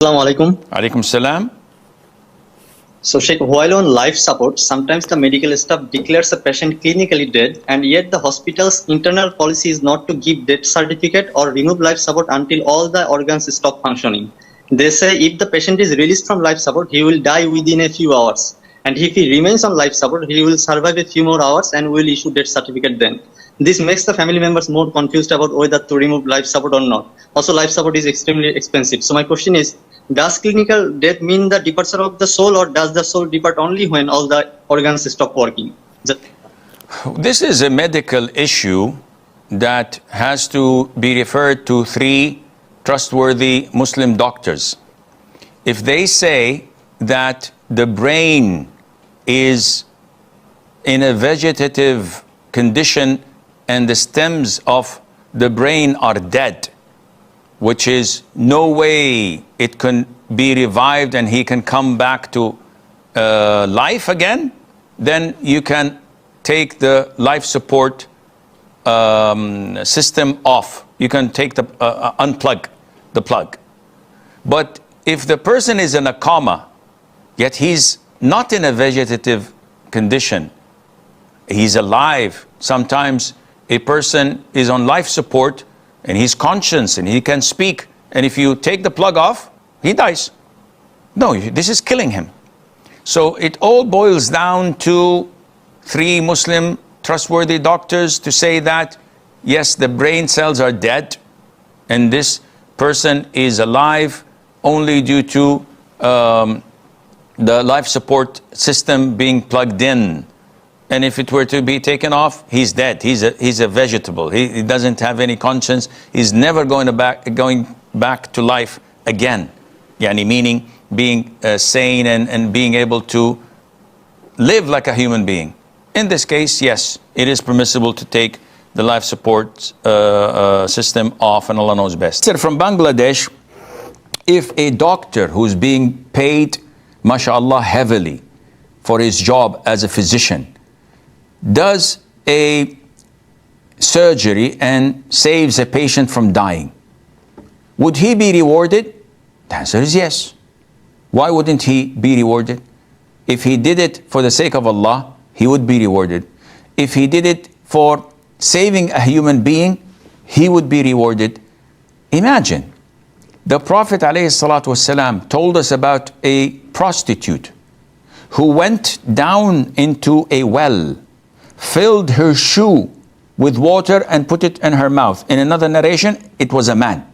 Assalamu alaikum. Alaikum salam. So, Sheikh, while on life support, sometimes the medical staff declares a patient clinically dead, and yet the hospital's internal policy is not to give death certificate or remove life support until all the organs stop functioning. They say if the patient is released from life support, he will die within a few hours. And if he remains on life support, he will survive a few more hours and will issue death certificate then. This makes the family members more confused about whether to remove life support or not. Also, life support is extremely expensive. So my question is, does clinical death mean the departure of the soul, or does the soul depart only when all the organs stop working? This is a medical issue that has to be referred to 3 trustworthy Muslim doctors. If they say that the brain is in a vegetative condition and the stems of the brain are dead, which is no way it can be revived and he can come back to life again, then you can take the life support system off. You can take the unplug the plug. But if the person is in a coma, yet he's not in a vegetative condition, he's alive. Sometimes a person is on life support and he's conscious and he can speak, and if you take the plug off, he dies. No, this is killing him. So it all boils down to 3 Muslim trustworthy doctors to say that yes, the brain cells are dead and this person is alive only due to the life support system being plugged in. And if it were to be taken off, he's dead. He's a vegetable. He doesn't have any conscience. He's never going back to life again. Yani meaning being sane and being able to live like a human being. In this case, yes, it is permissible to take the life support system off, and Allah knows best. From Bangladesh, if a doctor who's being paid, mashallah, heavily for his job as a physician, does a surgery and saves a patient from dying, would he be rewarded? The answer is yes. Why wouldn't he be rewarded? If he did it for the sake of Allah, he would be rewarded. If he did it for saving a human being, he would be rewarded. Imagine, the Prophet ﷺ told us about a prostitute who went down into a well, filled her shoe with water and put it in her mouth. In another narration, it was a man.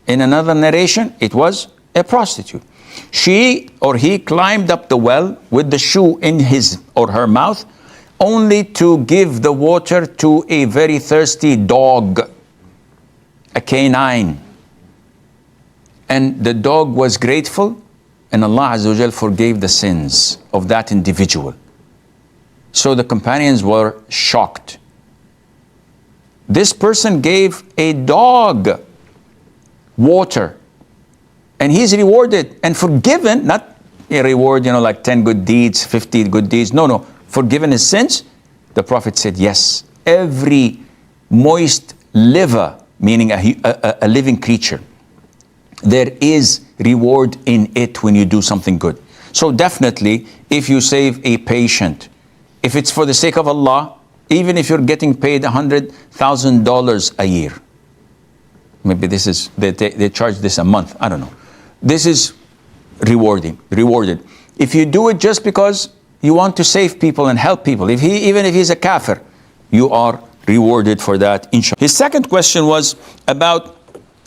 In another narration, it was a prostitute. She or he climbed up the well with the shoe in his or her mouth, only to give the water to a very thirsty dog, a canine. And the dog was grateful, and Allah Azza wa Jal forgave the sins of that individual. So the companions were shocked. This person gave a dog water, and he's rewarded and forgiven, not a reward, like 10 good deeds, 50 good deeds. No, forgiven his sins. The Prophet said, yes, every moist liver, meaning a living creature, there is reward in it when you do something good. So definitely, if you save a patient, if it's for the sake of Allah, even if you're getting paid $100,000 a year, maybe this is, they charge this a month, I don't know. This is rewarded. If you do it just because you want to save people and help people, even if he's a kafir, you are rewarded for that, inshallah. His second question was about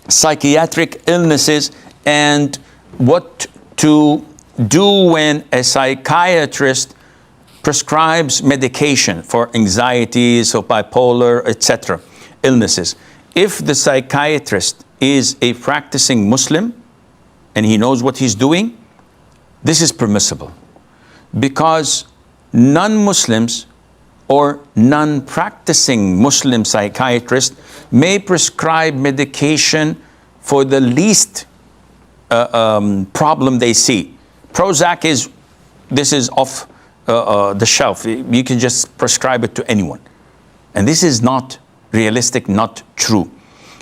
psychiatric illnesses and what to do when a psychiatrist prescribes medication for anxieties or bipolar, etc. illnesses. If the psychiatrist is a practicing Muslim and he knows what he's doing, this is permissible, because non-Muslims or non-practicing Muslim psychiatrists may prescribe medication for the least problem they see. Prozac is off the shelf. You can just prescribe it to anyone. And this is not realistic, not true.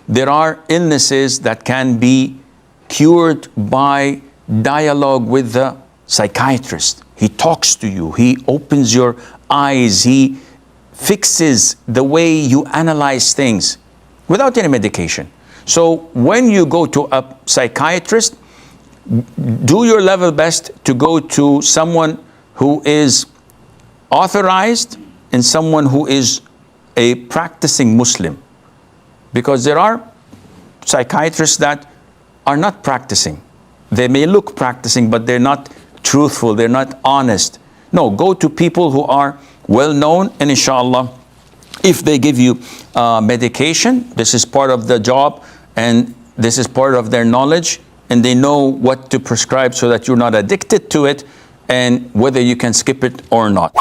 There are illnesses that can be cured by dialogue with the psychiatrist. He talks to you, he opens your eyes, he fixes the way you analyze things without any medication. So when you go to a psychiatrist, do your level best to go to someone who is authorized and someone who is a practicing Muslim. Because there are psychiatrists that are not practicing. They may look practicing, but they're not truthful, they're not honest. No, go to people who are well known, and inshallah, if they give you medication, this is part of the job and this is part of their knowledge, and they know what to prescribe so that you're not addicted to it and whether you can skip it or not.